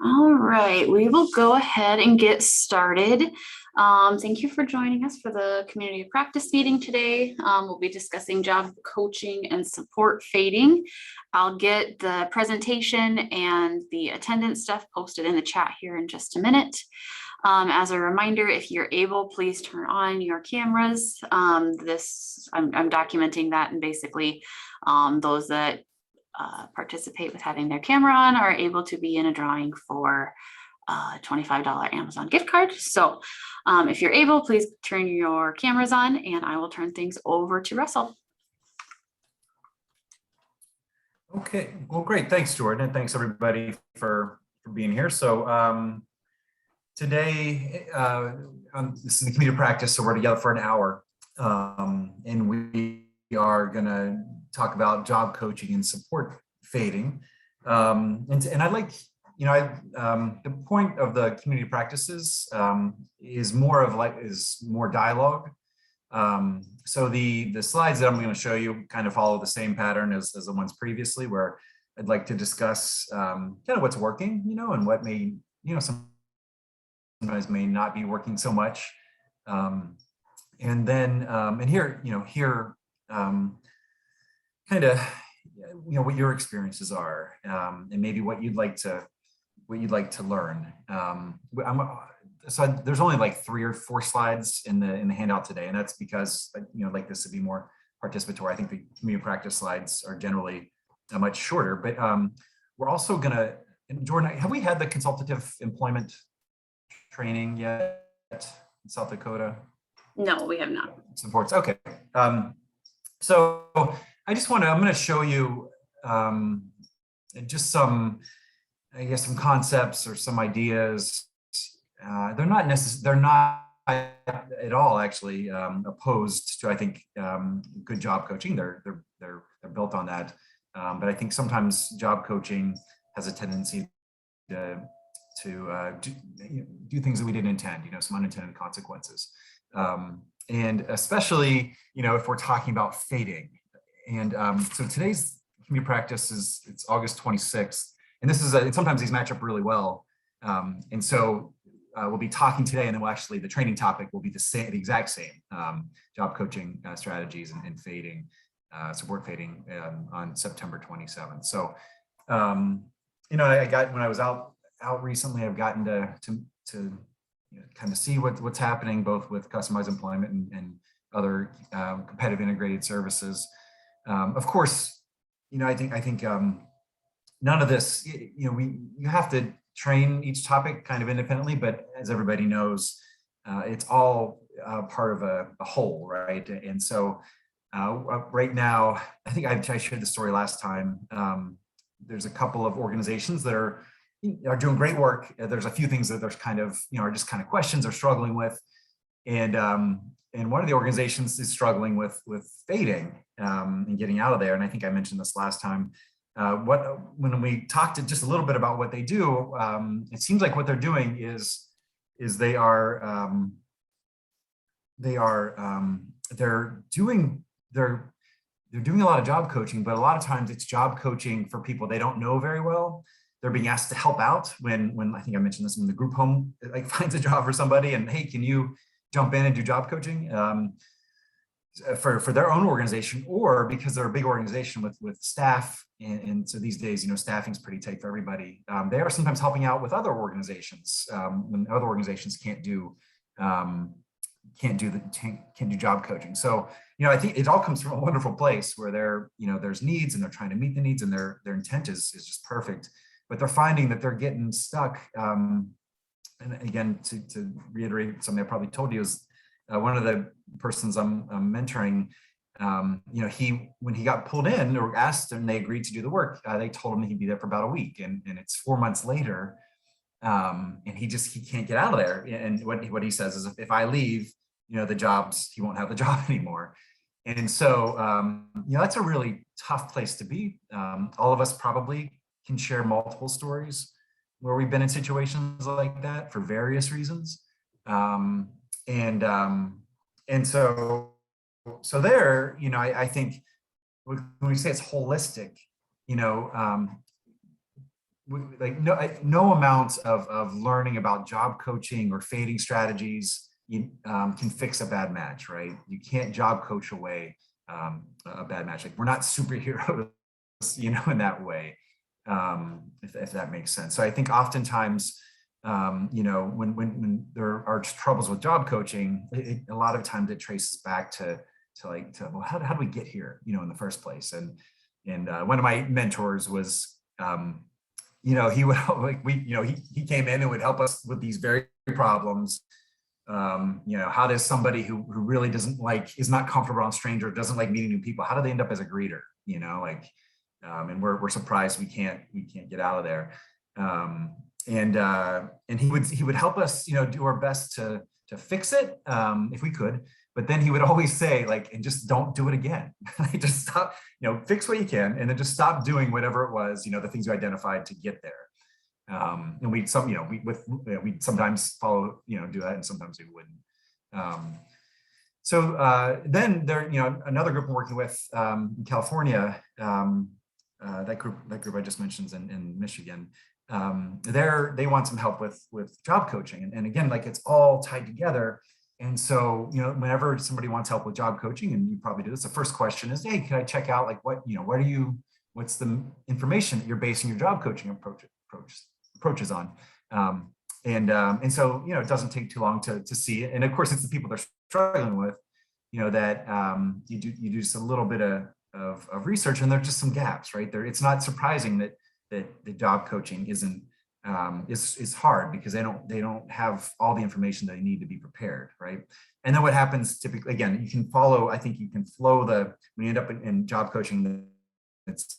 All right, we will go ahead and get started. Thank you for joining us for the community practice meeting today. We'll be discussing job coaching and support fading. I'll get the presentation and the attendance stuff posted in the chat here in just a minute. As a reminder, if you're able, please turn on your cameras. I'm documenting that, and basically those that participate with having their camera on are able to be in a drawing for a $25 Amazon gift card. So if you're able, please turn your cameras on and I will turn things over to Russell. Okay, well, great. Thanks, Jordan, and thanks everybody for being here. So today, this is the community practice, so we're together for an hour, and we are going to talk about job coaching and support fading. And I'd like, the point of the community practices is more dialogue. So the slides that I'm going to show you kind of follow the same pattern as the ones previously, where I'd like to discuss kind of what's working, and what may, sometimes may not be working so much. And then, and here, kind of, what your experiences are, and maybe what you'd like to learn. So there's only like 3 or 4 slides in the handout today, and that's because I'd like this to be more participatory. I think the community practice slides are generally much shorter, but we're also gonna, Jordan, have we had the consultative employment training yet in South Dakota? No, we have not. Supports. Okay. So I'm going to show you just some, I guess, some concepts or some ideas. They're not at all actually opposed to, I think, good job coaching. They're built on that. But I think sometimes job coaching has a tendency to do things that we didn't intend, some unintended consequences. And especially, if we're talking about fading. And so today's community practice it's August 26th. And this is, sometimes these match up really well. And so we'll be talking today, and then the training topic will be the exact same, job coaching strategies and fading, support fading on September 27th. So, when I was out recently, I've gotten to kind of see what's happening both with customized employment and other competitive integrated services. Of course, I think none of this, you have to train each topic kind of independently, but as everybody knows, it's all part of a whole, right? And so right now, I think I shared the story last time. There's a couple of organizations that are doing great work. There's a few things that there's kind of, are just kind of questions they're struggling with. And one of the organizations is struggling with fading and getting out of there. And I think I mentioned this last time. When we talked just a little bit about what they do, it seems like what they're doing is they're doing a lot of job coaching, but a lot of times it's job coaching for people they don't know very well. They're being asked to help out when I think I mentioned this, when the group home finds a job for somebody and, hey, can you jump in and do job coaching for their own organization, or because they're a big organization with staff. And so these days, staffing is pretty tight for everybody. They are sometimes helping out with other organizations when other organizations can't do job coaching. So, I think it all comes from a wonderful place where there's needs and they're trying to meet the needs, and their intent is just perfect. But they're finding that they're getting stuck. And again, to reiterate something I probably told you, is one of the persons I'm mentoring, when he got pulled in or asked and they agreed to do the work, they told him he'd be there for about a week, and it's 4 months later, and he can't get out of there. And what he says is, if I leave, he won't have the job anymore. And so, that's a really tough place to be. All of us probably can share multiple stories where we've been in situations like that for various reasons. And so there, I think when we say it's holistic, like no amount of learning about job coaching or fading strategies can fix a bad match, right? You can't job coach away a bad match. Like we're not superheroes, in that way, if that makes sense. So I think oftentimes, when there are troubles with job coaching, a lot of times it traces back to well, how do we get here, in the first place? And one of my mentors was, he would he came in and would help us with these very problems. How does somebody who really is not comfortable around strangers, doesn't like meeting new people, how do they end up as a greeter? And we're surprised we can't get out of there. And he would help us, do our best to fix it if we could. But then he would always say, and just don't do it again. Just stop, fix what you can, and then just stop doing whatever it was, the things you identified to get there. And we'd sometimes follow, do that, and sometimes we wouldn't. Then there, another group I'm working with in California, that group I just mentioned in Michigan. They want some help with job coaching, and again, it's all tied together. And so, whenever somebody wants help with job coaching, and you probably do this, the first question is, hey, can I check out what's the information that you're basing your job coaching approaches on? And so, it doesn't take too long to see it. And of course, it's the people they're struggling with, that you do just a little bit of research, and there's just some gaps, right there. It's not surprising that the job coaching isn't is hard, because they don't have all the information they need to be prepared, right? And then what happens typically, again, you can flow when you end up in job coaching, it's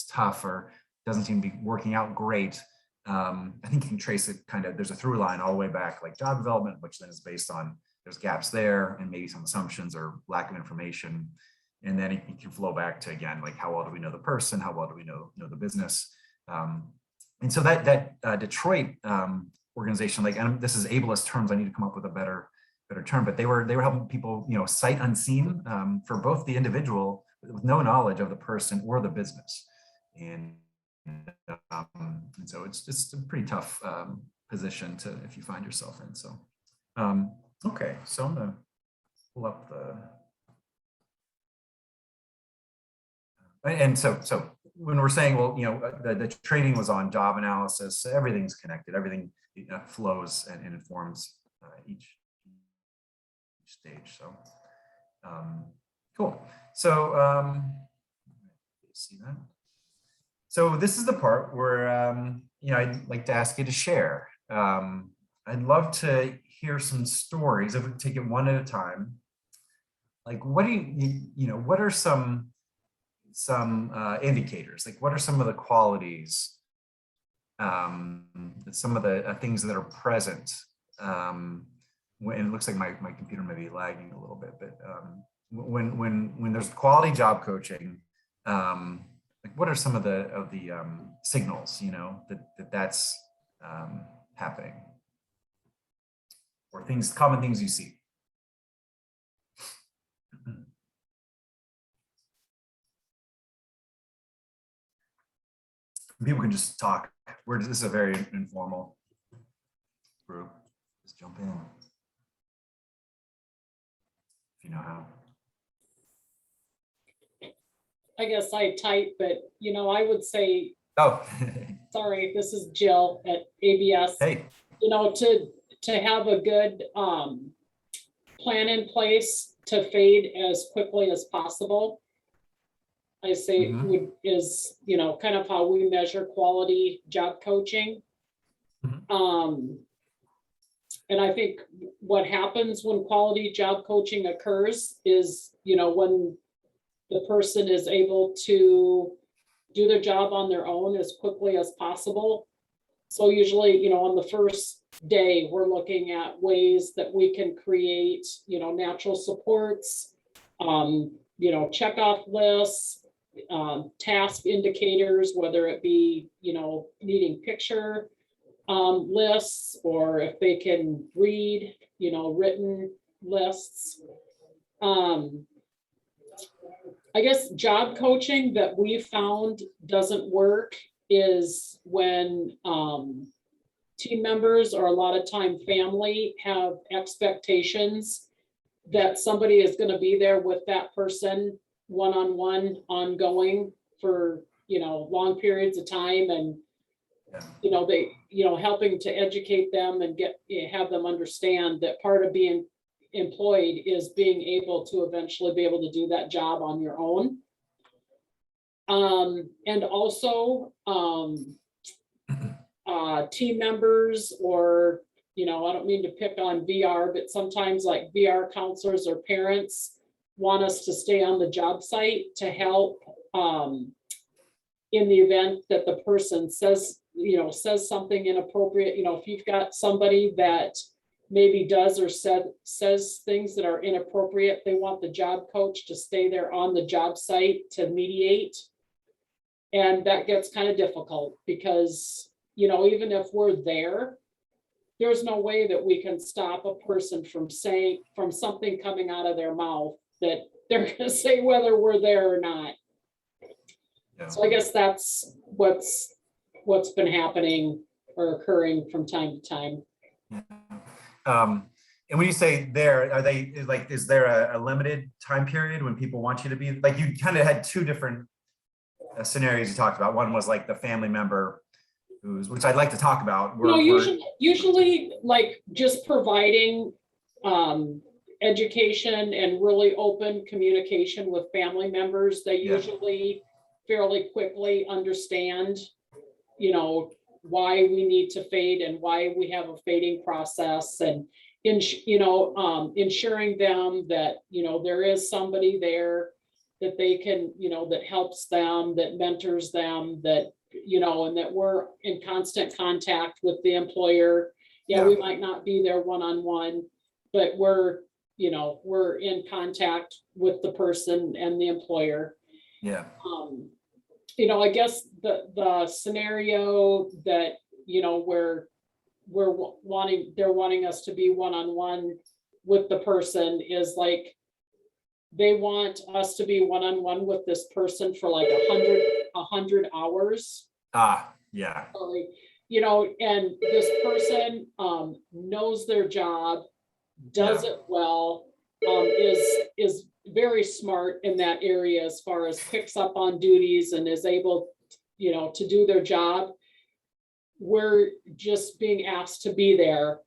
tough or doesn't seem to be working out great. I think you can trace it there's a through line all the way back, like job development, which then is based on there's gaps there and maybe some assumptions or lack of information. And then it can flow back to, again, how well do we know the person? How well do we know the business? And so that Detroit organization, and this is ableist terms, I need to come up with a better term, but they were helping people, sight unseen, for both the individual with no knowledge of the person or the business. And so it's just a pretty tough position if you find yourself in. So, okay, so I'm gonna pull up and so when we're saying, well, the training was on job analysis, everything's connected, everything flows and informs each stage. So, cool. So, see that? So this is the part where, I'd like to ask you to share. I'd love to hear some stories. If we take it one at a time, what do what are some indicators? What are some of the qualities, some of the things that are present when it looks like my computer may be lagging a little bit, but when there's quality job coaching, what are some of the signals, that's happening, or common things you see? People can just talk. This is a very informal group. Just jump in if you know how. I guess I type, but I would say, oh, sorry, this is Jill at ABS. Hey, to have a good plan in place to fade as quickly as possible. I say is kind of how we measure quality job coaching. And I think what happens when quality job coaching occurs is, when the person is able to do their job on their own as quickly as possible. So usually, on the first day, we're looking at ways that we can create, natural supports, checkoff lists, task indicators, whether it be, needing picture lists, or if they can read, written lists. I guess job coaching that we found doesn't work is when team members, or a lot of time family, have expectations that somebody is going to be there with that person one-on-one, ongoing, for, long periods of time, and they, helping to educate them and have them understand that part of being employed is being able to eventually be able to do that job on your own. And also, team members, or, I don't mean to pick on VR, but sometimes like VR counselors or parents want us to stay on the job site to help, in the event that the person says something inappropriate. If you've got somebody that maybe does or says things that are inappropriate, they want the job coach to stay there on the job site to mediate. And that gets kind of difficult because, even if we're there, there's no way that we can stop a person from something coming out of their mouth that they're going to say whether we're there or not. Yeah. So I guess that's what's been happening or occurring from time to time. And when you say there, are they like, is there a limited time period when people want you to be, like, you kind of had two different scenarios you talked about. One was like the family member which I'd like to talk about. Usually like just providing education and really open communication with family members. They usually fairly quickly understand, why we need to fade and why we have a fading process, and ensuring them that, there is somebody there that they can, that helps them, that mentors them, that, and that we're in constant contact with the employer. We might not be there one-on-one, but we're in contact with the person and the employer. I guess the scenario that, where they're wanting us to be one-on-one with the person is like, they want us to be one-on-one with this person for like 100 hours. And this person knows their job, does it well, is very smart in that area as far as picks up on duties and is able, to do their job. We're just being asked to be there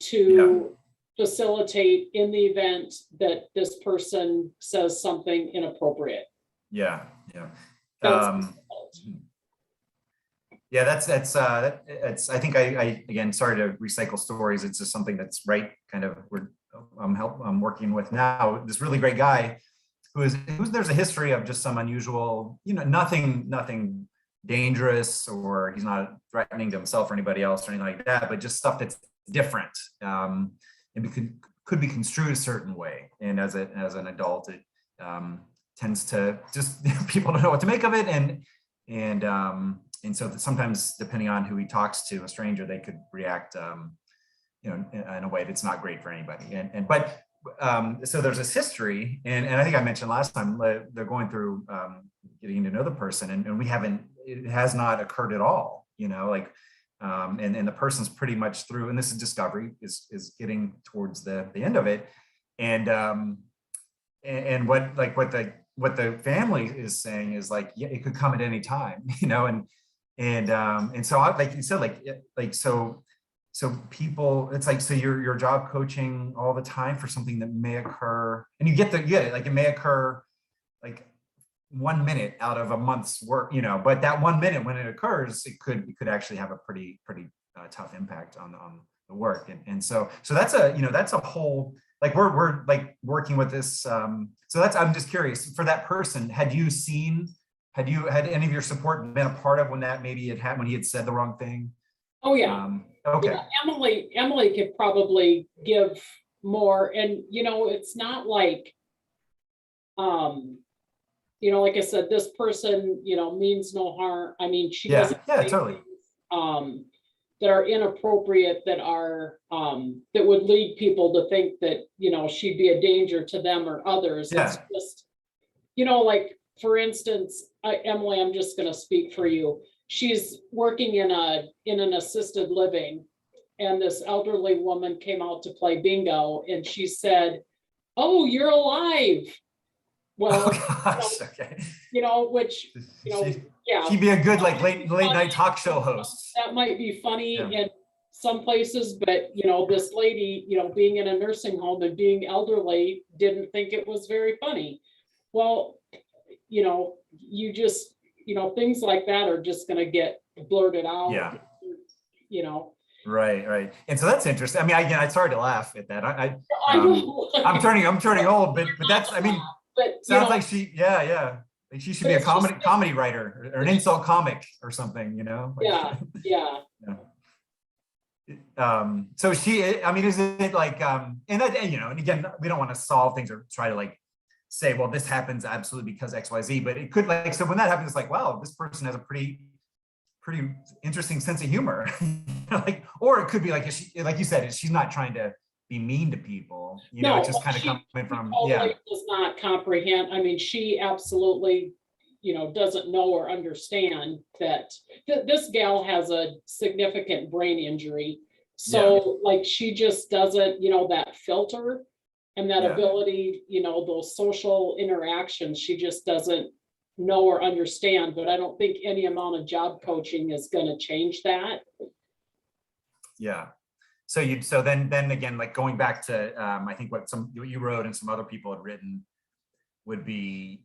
to facilitate in the event that this person says something inappropriate. That's I think I again, sorry to recycle stories. It's just something that's I'm working with now, this really great guy who's there's a history of just some unusual, nothing dangerous, or he's not threatening to himself or anybody else or anything like that, but just stuff that's different, and could be construed a certain way. And as an adult, it tends to just people don't know what to make of it, and so sometimes, depending on who he talks to, a stranger, they could react in a way that's not great for anybody. So there's this history, and I think I mentioned last time, they're going through getting to know the person, and it has not occurred at all, and the person's pretty much through, and this is discovery, is getting towards the end of it. And what the family is saying is like, it could come at any time, and so like you said, so people, it's like, so you're job coaching all the time for something that may occur, and you get it, like it may occur like 1 minute out of a month's work, but that 1 minute when it occurs, it could actually have a pretty tough impact on the work. And so that's a whole, like we're like working with this. So I'm just curious, for that person, had any of your support been a part of when that maybe had happened, when he had said the wrong thing? Oh yeah. Okay. Emily could probably give more, and it's not like, like I said, this person, means no harm. I mean, she doesn't say totally things, that are inappropriate, that are that would lead people to think that she'd be a danger to them or others. It's just, like, for instance, Emily, I'm just going to speak for you. she's working in an assisted living, and this elderly woman came out to play bingo, and she said, "Oh, you're alive." Well, Oh gosh, okay. which, yeah. She'd be a good like late night talk show host. That might be funny Yeah. in some places, but this lady, being in a nursing home and being elderly, didn't think it was very funny. Well, you just, things like that are just gonna get blurted out. Yeah. Right. And so that's interesting. I mean, again, I started to laugh at that. I know. I'm turning old, but that's, I mean, But sounds like yeah. Like she should be a comedy writer or an insult comic or something, Like, yeah. So she, I mean, is it like, and again, we don't want to solve things or try to like say, well, this happens absolutely because XYZ, but it could like, so when that happens, it's like, wow, this person has a pretty interesting sense of humor. Like, or it could be like, like you said, she's not trying to be mean to people, it's just kind of coming from, totally does not comprehend. I mean, she absolutely, doesn't know or understand that this gal has a significant brain injury. So like, she just doesn't, that filter and that ability, those social interactions, she just doesn't know or understand. But I don't think any amount of job coaching is going to change that. Yeah. So then again, like going back to, I think what you wrote and some other people had written would be,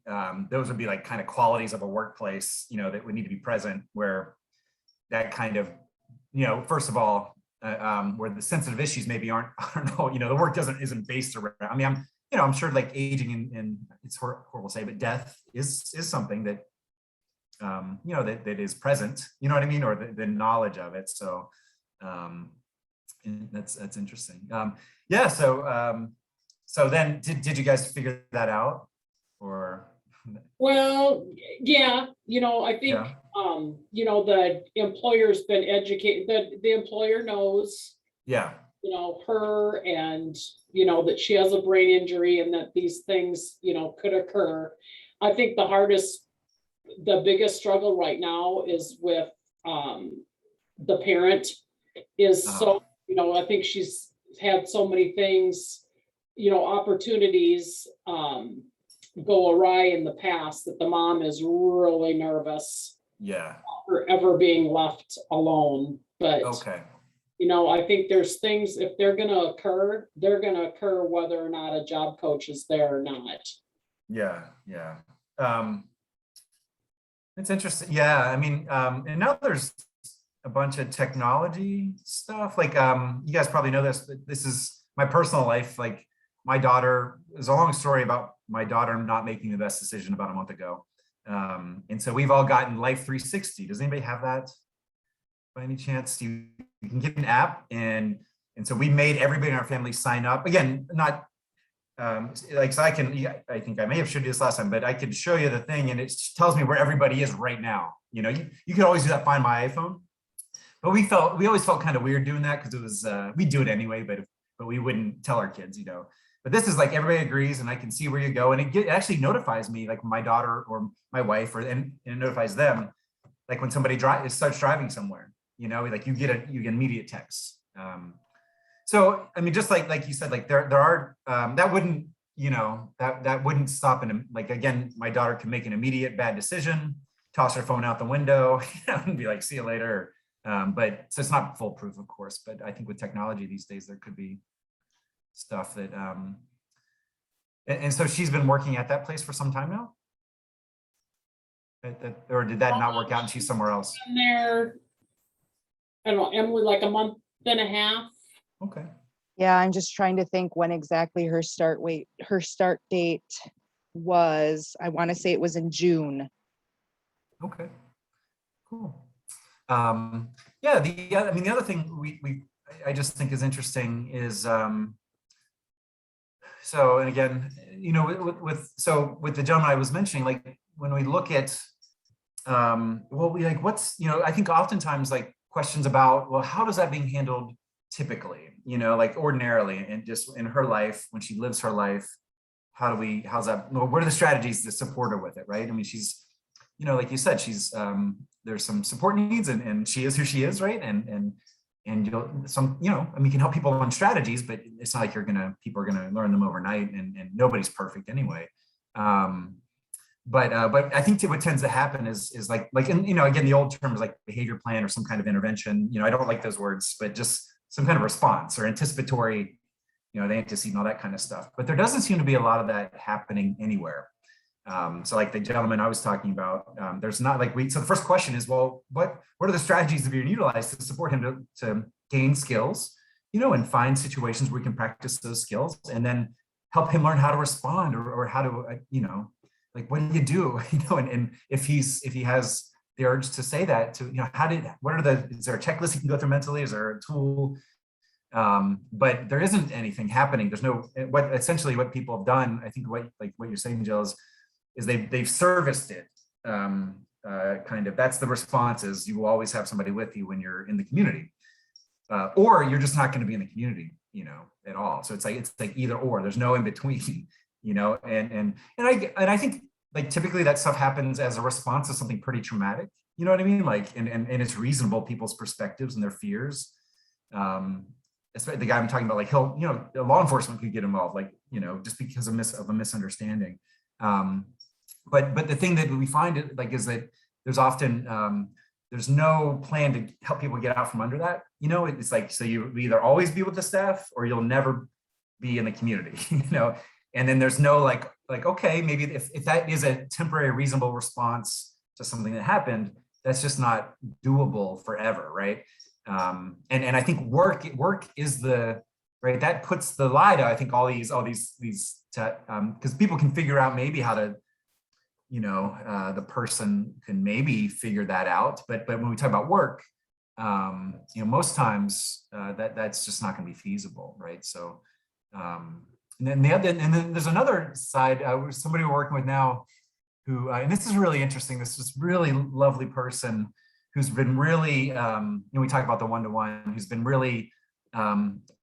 those would be like kind of qualities of a workplace, that would need to be present, where that kind of, first of all, where the sensitive issues maybe aren't, I don't know, the work isn't based around, I mean, I'm sure like aging and it's horrible to say, but death is something that, that is present, you know what I mean? Or the knowledge of it. So, that's interesting. So then did you guys figure that out, or? Well, yeah, I think, the employer's been educated, the employer knows, her, and, that she has a brain injury and that these things, could occur. I think the biggest struggle right now is with, the parent is so, I think she's had so many things, opportunities go awry in the past, that the mom is really nervous for ever being left alone. But okay, I think there's things, if they're going to occur, they're going to occur whether or not a job coach is there or not. Yeah. It's interesting. Yeah, I mean, and now there's a bunch of technology stuff. Like, you guys probably know this, but this is my personal life. Like, my daughter, there's a long story about my daughter not making the best decision about a month ago. And so we've all gotten Life 360. Does anybody have that by any chance? You can get an app, and so we made everybody in our family sign up. Again, not so I think I may have showed you this last time, but I could show you the thing, and it tells me where everybody is right now. You could always do that, Find My iPhone. But we always felt kind of weird doing that, because it was, we do it anyway, but we wouldn't tell our kids, But this is like, everybody agrees, and I can see where you go, and it actually notifies me, like my daughter or my wife, and it notifies them, like when somebody starts driving somewhere, like you get immediate text. So I mean, just like you said, like there are that wouldn't that wouldn't stop like, again, my daughter can make an immediate bad decision, toss her phone out the window, and be like, see you later. But so it's not foolproof, of course, but I think with technology these days, there could be stuff that, and so she's been working at that place for some time now? Or did that not work out and she's somewhere else? Been there, I don't know, Emily, like a month and a half. Okay. Yeah, I'm just trying to think when exactly her start date was. I want to say it was in June. Okay, cool. Yeah, the other thing I just think is interesting is, so, and again, with the gentleman I was mentioning, like when we look at, I think oftentimes like questions about, well, how does that being handled typically, like ordinarily, and just in her life, when she lives her life, how's that, what are the strategies that support her with it, right? I mean, she's like you said, she's there's some support needs, and she is who she is, right? And you'll I mean, you can help people on strategies, but it's not like people are gonna learn them overnight, and nobody's perfect anyway. But I think what tends to happen is like and again, the old term is like behavior plan or some kind of intervention. I don't like those words, but just some kind of response or anticipatory, the antecedent, all that kind of stuff. But there doesn't seem to be a lot of that happening anywhere. So like the gentleman I was talking about, there's not like so the first question is, well, what are the strategies that are being utilized to support him to gain skills, and find situations where we can practice those skills, and then help him learn how to respond or how to, like, what do you do, and if he has the urge to say that to, is there a checklist he can go through mentally? Is there a tool? But there isn't anything happening. There's no, essentially what people have done, I think what you're saying, Jill, is they've serviced it. Kind of, that's the response, is you will always have somebody with you when you're in the community, or you're just not going to be in the community, at all. So it's like either or. There's no in between, and I think like typically that stuff happens as a response to something pretty traumatic. You know what I mean? Like, and it's reasonable, people's perspectives and their fears. Especially the guy I'm talking about, like law enforcement could get involved, like, just because of a misunderstanding. But the thing that we find is that there's often there's no plan to help people get out from under that. It's like, so you either always be with the staff or you'll never be in the community, and then there's no like, okay, maybe if that is a temporary reasonable response to something that happened, that's just not doable forever, right? And I think work is right, that puts the lie to, I think, all these because people can figure out maybe how to, the person can maybe figure that out, but when we talk about work, most times that's just not going to be feasible, right? So and then there's another side, somebody we're working with now who, and this is really interesting, this really lovely person who's been really, we talk about the one-to-one, who's been really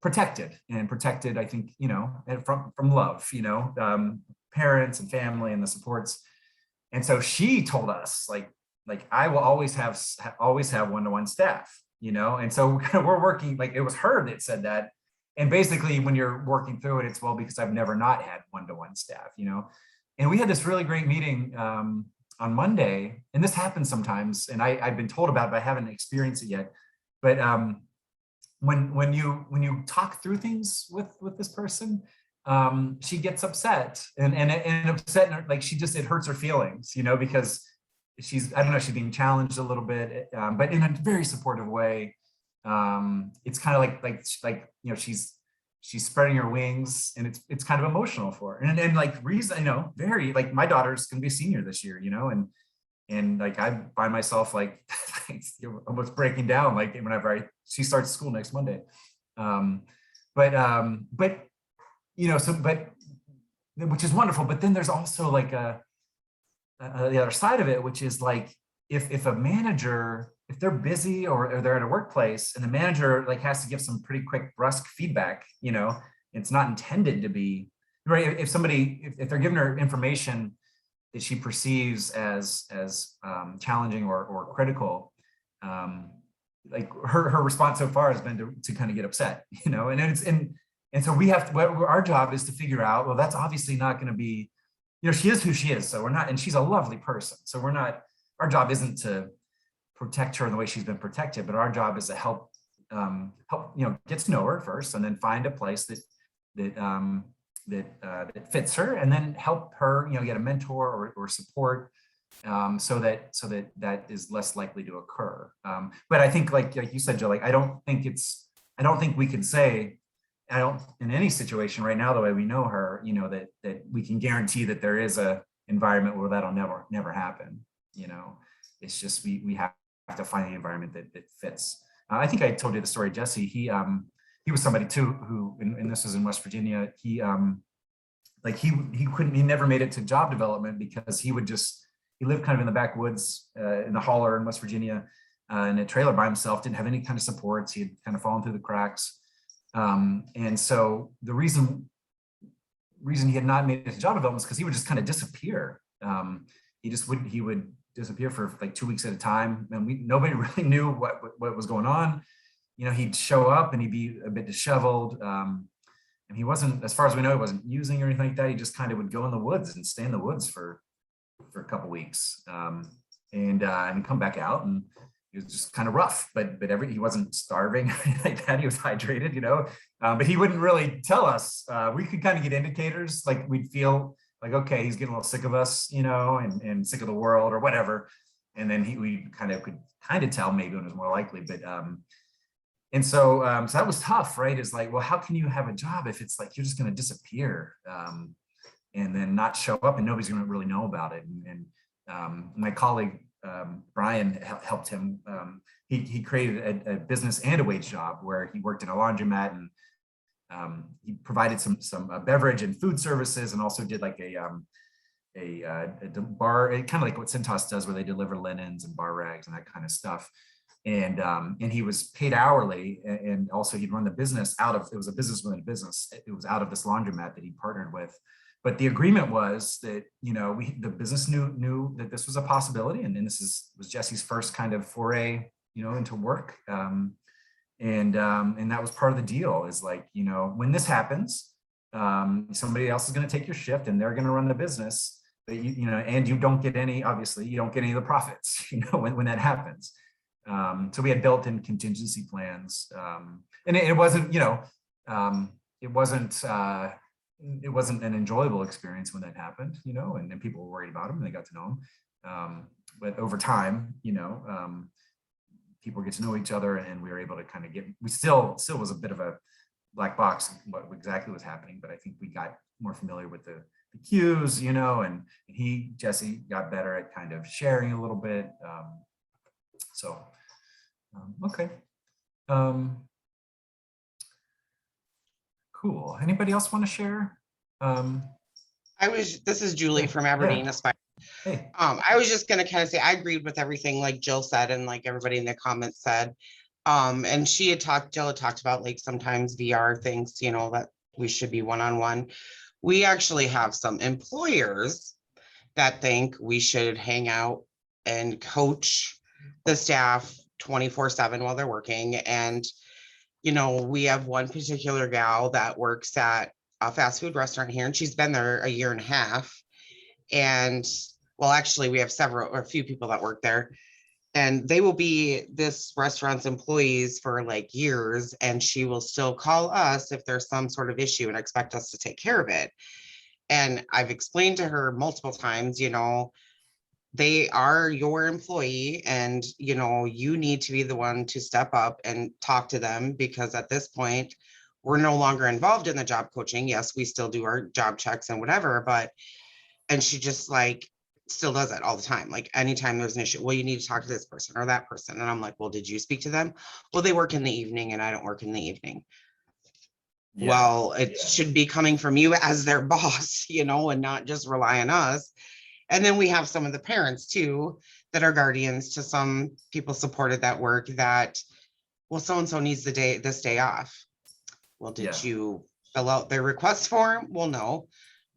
protected, I think, from love, parents and family and the supports. And so she told us, like I will always have one-to-one staff, and so we're working, like it was her that said that. And basically when you're working through it, it's, well, because I've never not had one-to-one staff, and we had this really great meeting on Monday, and this happens sometimes, and I've been told about it, but I haven't experienced it yet. But when you talk through things with this person, she gets upset and upset, like it hurts her feelings, because she's being challenged a little bit, but in a very supportive way. It's kind of like she's spreading her wings, and it's kind of emotional for her, and like reason, very, like, my daughter's gonna be a senior this year, and like I find myself like almost breaking down, like whenever she starts school next Monday. But which is wonderful. But then there's also like the other side of it, which is like, if a manager, if they're busy or they're at a workplace and the manager like has to give some pretty quick brusque feedback, it's not intended to be, right? If they're giving her information that she perceives as challenging or critical, like her response so far has been to kind of get upset, and so we have to, our job is to figure out, well, that's obviously not going to be, she is who she is, so we're not, and she's a lovely person, so we're not, our job isn't to protect her in the way she's been protected, but our job is to help get to know her first, and then find a place that fits her, and then help her, get a mentor or support, so that is less likely to occur. But I think, like you said, Jill, like I don't think we can say, in any situation right now, the way we know her, that we can guarantee that there is a environment where that'll never happen. It's just, we have to find the environment that fits. I think I told you the story, Jesse. He was somebody too who, and this was in West Virginia. He never made it to job development because he lived kind of in the backwoods, in the holler in West Virginia, in a trailer by himself, didn't have any kind of supports. He had kind of fallen through the cracks. And so the reason he had not made it to job development is because he would just kind of disappear. he would disappear for like 2 weeks at a time. And nobody really knew what was going on. You know, he'd show up and he'd be a bit disheveled. And he wasn't, as far as we know, he wasn't using or anything like that. He just kind of would go in the woods and stay in the woods for a couple weeks. And come back out, and he was just kind of rough, but he wasn't starving or anything like that. He was hydrated, you know, but he wouldn't really tell us. We could kind of get indicators, like we'd feel like, okay, he's getting a little sick of us, you know, and sick of the world or whatever. And then we could tell maybe when it was more likely, but and so that was tough, right? It's like, well, how can you have a job if it's like you're just going to disappear and then not show up and nobody's going to really know about it? And my colleague Brian helped him. He created a business and a wage job where he worked in a laundromat, and he provided some beverage and food services, and also did like a bar, kind of like what Cintas does, where they deliver linens and bar rags and that kind of stuff. And he was paid hourly, and also he'd run the business it was a business within a business. It was out of this laundromat that he partnered with. But the agreement was that, you know, the business knew that this was a possibility, and then was Jesse's first kind of foray, you know, into work. And that was part of the deal, is like, you know, when this happens, somebody else is going to take your shift and they're going to run the business, but you know, and you don't get any, obviously you don't get any of the profits, you know, when that happens. So we had built-in contingency plans, and it wasn't, you know, it wasn't an enjoyable experience when that happened, you know, and people were worried about him and they got to know him. But over time, you know, people get to know each other, and we were able to kind of we still was a bit of a black box what exactly was happening, but I think we got more familiar with the cues, you know, and Jesse got better at kind of sharing a little bit. Okay. Cool. Anybody else want to share? This is Julie from Aberdeen Aspire. Hey. I was just gonna kind of say, I agreed with everything like Jill said, and like everybody in the comments said. And Jill had talked about like sometimes VR thinks, you know, that we should be one-on-one. We actually have some employers that think we should hang out and coach the staff 24/7 while they're working. And, you know, we have one particular gal that works at a fast food restaurant here, and she's been there a year and a half. And well, actually we have a few people that work there, and they will be this restaurant's employees for like years, and she will still call us if there's some sort of issue and expect us to take care of it. And I've explained to her multiple times, you know, they are your employee, and, you know, you need to be the one to step up and talk to them, because at this point, we're no longer involved in the job coaching. Yes, we still do our job checks and whatever, and she just like still does it all the time. Like anytime there's an issue, well, you need to talk to this person or that person. And I'm like, well, did you speak to them? Well, they work in the evening and I don't work in the evening. Yeah. Well, it should be coming from you as their boss, you know, and not just rely on us. And then we have some of the parents too, that are guardians to some people supported that work, that, well, so-and-so needs this day off. Well, did you fill out their request form? Well, no.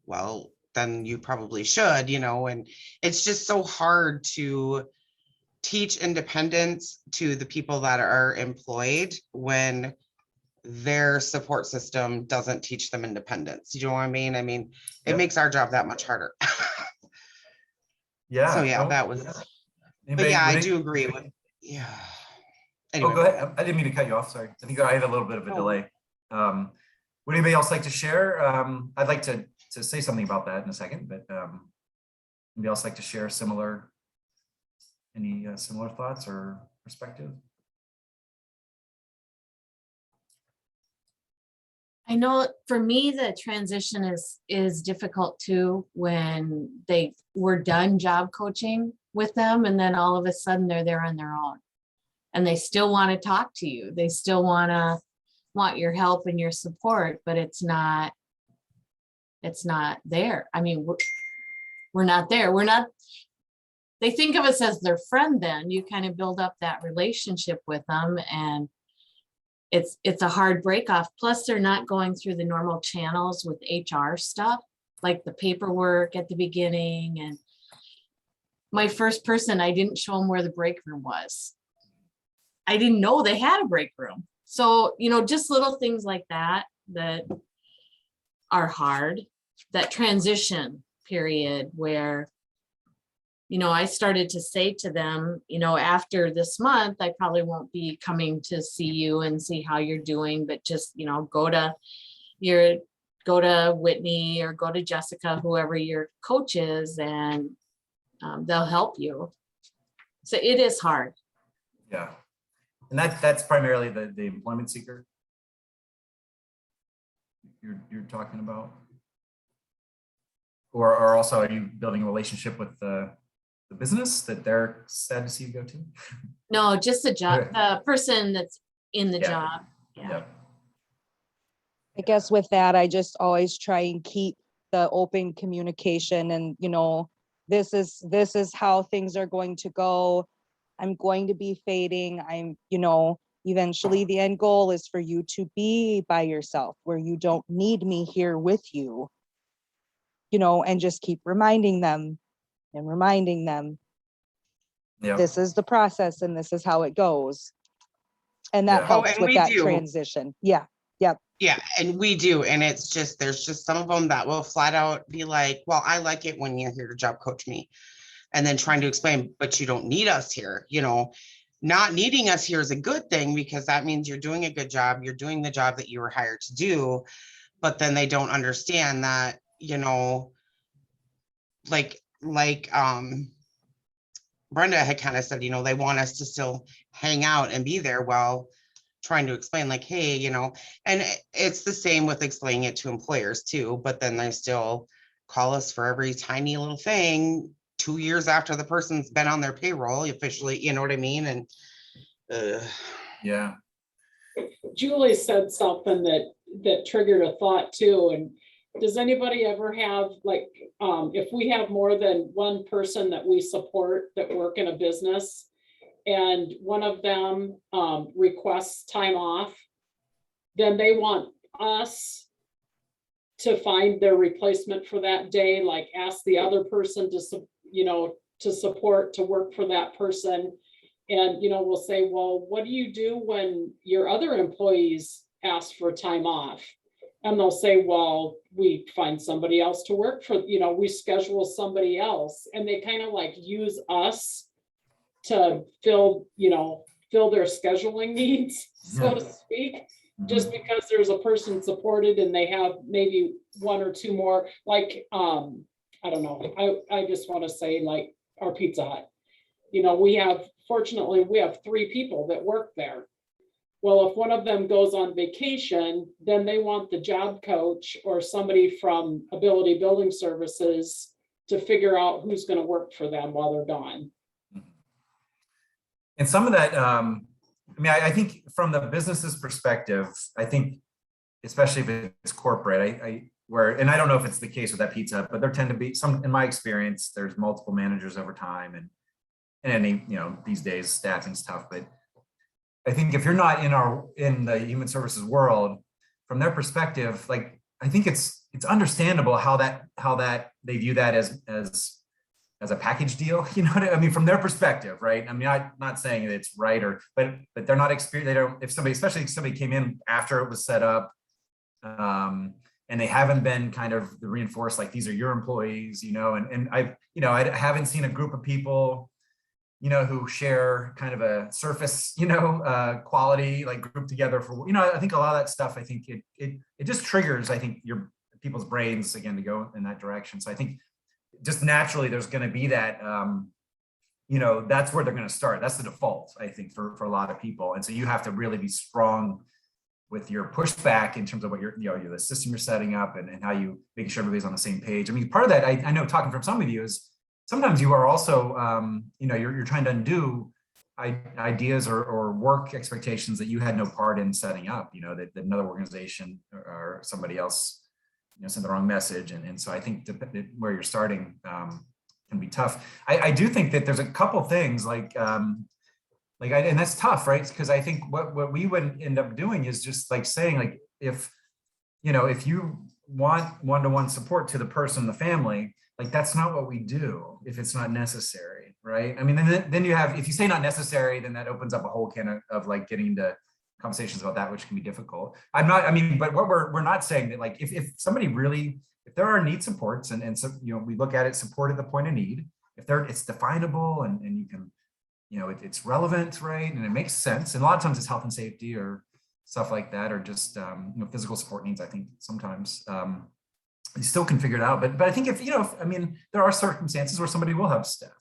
Well, then you probably should, you know. And it's just so hard to teach independence to the people that are employed when their support system doesn't teach them independence. You know what I mean? I mean, it makes our job that much harder. Yeah. So yeah, that was, but yeah, I do agree with, Anyway. Oh, go ahead. I didn't mean to cut you off. Sorry. I think I had a little bit of a delay. Would anybody else like to share? I'd like to say something about that in a second, but anybody else like to share any similar thoughts or perspective? I know for me, the transition is difficult too, when they were done job coaching with them, and then all of a sudden they're there on their own, and they still want to talk to you. They still want your help and your support, but it's not there. I mean, we're not there. They think of us as their friend. Then you kind of build up that relationship with them, and it's a hard break off. Plus they're not going through the normal channels with HR stuff, like the paperwork at the beginning. And my first person, I didn't show them where the break room was. I didn't know they had a break room. So, just little things like that are hard. That transition period where, I started to say to them, after this month, I probably won't be coming to see you and see how you're doing, but just, go to Whitney or go to Jessica, whoever your coach is, and they'll help you. So it is hard. Yeah. And that's primarily the employment seeker you're talking about? Or also, are you building a relationship with the business that they're sad to see you go to? No, just the job, Okay. the person that's in the Yeah. job. Yeah. Yeah. I guess with that, I just always try and keep the open communication and, this is how things are going to go. I'm going to be fading. Eventually the end goal is for you to be by yourself where you don't need me here with you, and just keep reminding them Yeah. this is the process and this is how it goes. And that Yeah. helps and with we that do. transition. Yeah. Yeah, and we do. And it's just, there's just some of them that will flat out be like, well, I like it when you're here to job coach me. And then trying to explain, but you don't need us here, not needing us here is a good thing because that means you're doing a good job. You're doing the job that you were hired to do. But then they don't understand that, like Brenda had kind of said, they want us to still hang out and be there while trying to explain like, hey, and it's the same with explaining it to employers too, but then they still call us for every tiny little thing 2 years after the person's been on their payroll officially, you know what I mean? And Yeah. Julie said something that triggered a thought too. And does anybody ever have like, if we have more than one person that we support that work in a business and one of them requests time off, then they want us to find their replacement for that day, like ask the other person to support, to work for that person. And, we'll say, well, what do you do when your other employees ask for time off? And they'll say, well, we find somebody else to work for, we schedule somebody else. And they kind of like use us to fill their scheduling needs, so to speak, just because there's a person supported and they have maybe one or two more, like, I don't know. I just want to say like our Pizza Hut, fortunately, we have 3 people that work there. Well, if one of them goes on vacation, then they want the job coach or somebody from Ability Building Services to figure out who's going to work for them while they're gone. And some of that, I think from the business's perspective, I think, especially if it's corporate, and I don't know if it's the case with that Pizza Hut, but there tend to be some, in my experience, there's multiple managers over time and any, these days staffing's tough, but I think if you're not in the human services world, from their perspective, like, I think it's understandable how that they view that as a package deal, from their perspective, right? I'm not saying that it's right but they're not experienced. They don't, especially if somebody came in after it was set up, and they haven't been kind of reinforced, like, these are your employees, and I haven't seen a group of people, who share kind of a surface, quality, like, group together for, I think a lot of that stuff, I think it just triggers, I think, your people's brains again to go in that direction. So I think just naturally there's going to be that, that's where they're going to start. That's the default, I think, for a lot of people. And so you have to really be strong with your pushback in terms of what the system you're setting up and how you making sure everybody's on the same page. I mean, part of that, I know, talking from some of you, is sometimes you are also, you're trying to undo ideas or work expectations that you had no part in setting up, that another organization or somebody else, sent the wrong message. And so I think where you're starting can be tough. I do think that there's a couple things and that's tough, right? Because I think what we would end up doing is just like saying, like, if you want one-to-one support to the person, the family, like, that's not what we do if it's not necessary, right? I mean, then you have, if you say not necessary, then that opens up a whole can of like getting into conversations about that, which can be difficult. I mean, but what we're not saying that, like, if somebody really, if there are need supports and so, you know, we look at it, support at the point of need, if it's definable and you can, you know, it's relevant, right? And it makes sense. And a lot of times it's health and safety or stuff like that, or just, you know, physical support needs, I think sometimes, you still can figure it out. But I think if, you know, I mean, there are circumstances where somebody will have staff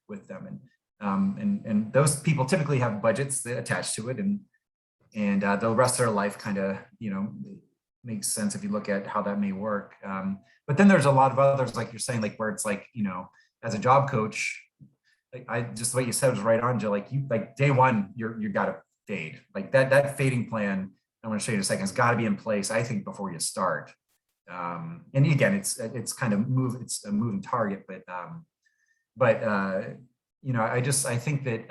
with them, and those people typically have budgets that attach to it, and the rest of their life kind of, you know, makes sense if you look at how that may work. But then there's a lot of others, like you're saying, like where it's like, you know, as a job coach, like just what you said was right on, Jill. Like you, like day one, you got to fade. Like that fading plan, I'm going to show you in a second, has got to be in place, I think, before you start. And again, it's kind of it's a moving target, but you know, I think that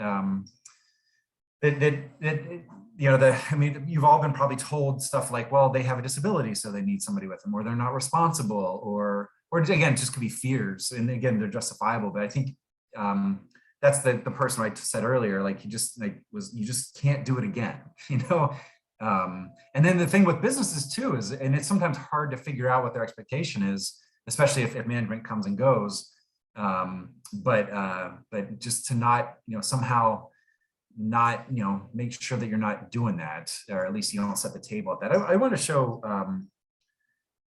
you know, I mean, you've all been probably told stuff like, well, they have a disability, so they need somebody with them, or they're not responsible, or again, just could be fears, and again, they're justifiable. But I think that's the person I said earlier, like you just can't do it again, you know. And then the thing with businesses too is, and it's sometimes hard to figure out what their expectation is, especially if management comes and goes. But just to not, you know, somehow not, you know, make sure that you're not doing that, or at least you don't set the table at that. I want to show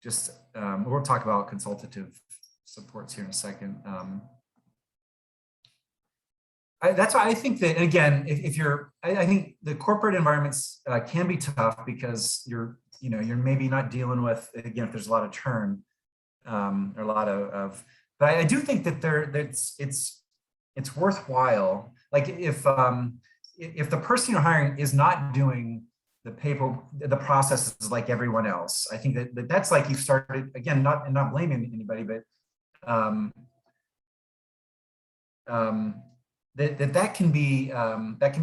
we'll talk about consultative supports here in a second. That's why I think that, and again, if you're, I think the corporate environments can be tough because you're maybe not dealing with, again, if there's a lot of churn or a lot of, but I do think that it's worthwhile. Like if the person you're hiring is not doing the processes like everyone else, I think that's like you've started, again, not blaming anybody, but that can be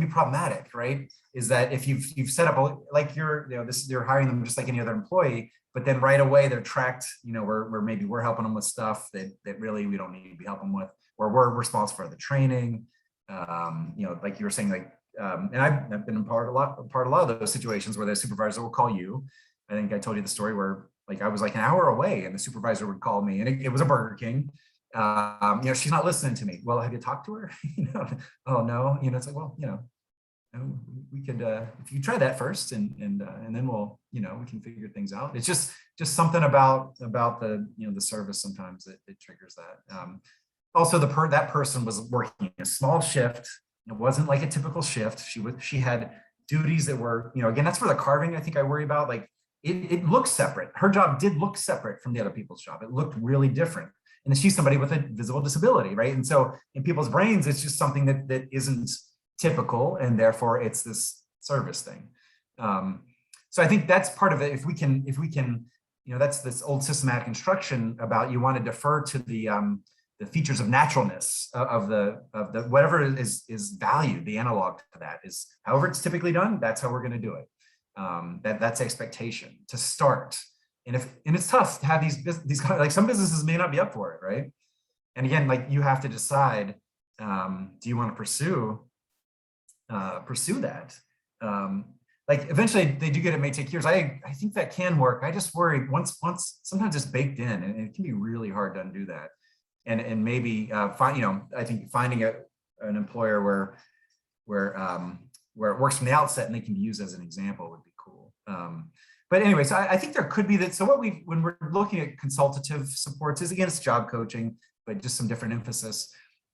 problematic, right? Is that if you've set up like you're hiring them just like any other employee, but then right away they're tracked, you know, where maybe we're helping them with stuff that really we don't need to be helping them with, or we're responsible for the training, you know, like you were saying, like, and I've been a part of a lot of those situations where the supervisor will call you. I think I told you the story where like I was like an hour away and the supervisor would call me, and it was a Burger King. You know, she's not listening to me. Well, have you talked to her? You know, oh no, you know, it's like, well, you know, we could if you try that first, and then we'll, you know, we can figure things out. It's just something about the, you know, the service sometimes that it triggers that. Also, that person was working a small shift. It wasn't like a typical shift. She had duties that were, you know, again, that's where the carving I think I worry about. Like it looked separate. Her job did look separate from the other people's job. It looked really different. And she's somebody with a visible disability, right? And so in people's brains, it's just something that isn't typical, and therefore it's this service thing. So I think that's part of it. If we can, you know, that's this old systematic instruction about you want to defer to the features of naturalness of the whatever is valued. The analog to that is however it's typically done. That's how we're going to do it. That's expectation to start. And it's tough to have these like some businesses may not be up for it, right? And again, like you have to decide, do you want to pursue that? Like eventually they do get, it may take years. I think that can work. I just worry once sometimes it's baked in, and it can be really hard to undo that. And maybe find, you know, I think finding an employer where it works from the outset and they can be used as an example would be cool. But anyway, so I think there could be that. So when we're looking at consultative supports, is again, it's job coaching, but just some different emphasis.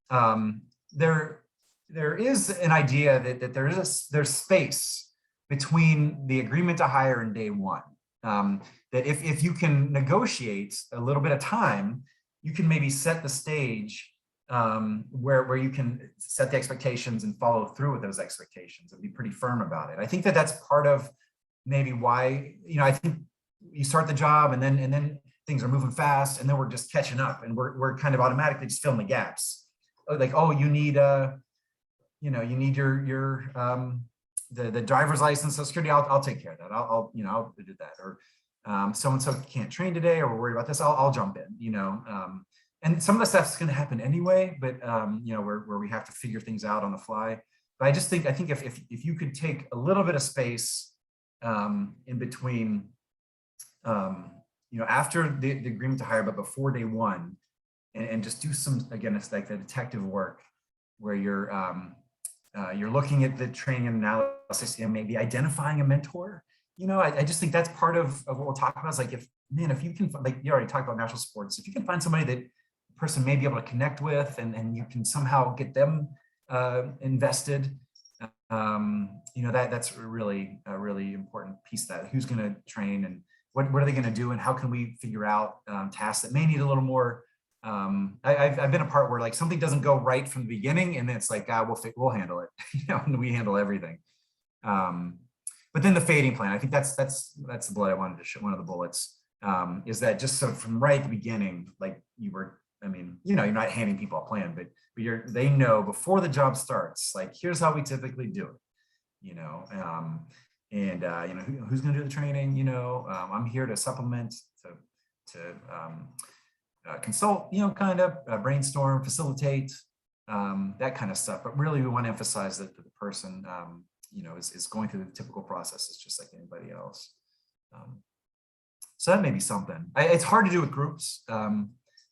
There is an idea that there's space between the agreement to hire and day one. That if you can negotiate a little bit of time, you can maybe set the stage where you can set the expectations and follow through with those expectations and be pretty firm about it. I think that's part of maybe why, you know, I think you start the job and then things are moving fast, and then we're just catching up, and we're kind of automatically just filling the gaps. Like, oh, you need you know, you need your the driver's license, Social Security. I'll take care of that. I'll do that. Or so-and-so can't train today, or we're worried about this. I'll jump in, you know. and some of the stuff's going to happen anyway, but you know, where we have to figure things out on the fly. But I think if you could take a little bit of space in between, you know, after the agreement to hire, but before day one, and just do some, again, it's like the detective work where you're looking at the training and analysis and maybe identifying a mentor. You know, I just think that's part of what we'll talk about. Is like, if you can, like you already talked about natural sports, if you can find somebody that the person may be able to connect with, and you can somehow get them invested, you know, that's a really important piece. That who's going to train, and what are they going to do, and how can we figure out tasks that may need a little more. I've been a part where like something doesn't go right from the beginning, and then it's like, we'll handle it, you know, and we handle everything. But then the fading plan, I think that's the bullet I wanted to show. One of the bullets is that just so from right at the beginning, like you were, I mean, you know, you're not handing people a plan, but they know before the job starts, like, here's how we typically do it, you know, you know, who's going to do the training, you know, I'm here to supplement, to consult, you know, kind of brainstorm, facilitate, that kind of stuff. But really, we want to emphasize that the person, you know, is going through the typical processes just like anybody else. So that may be something. It's hard to do with groups.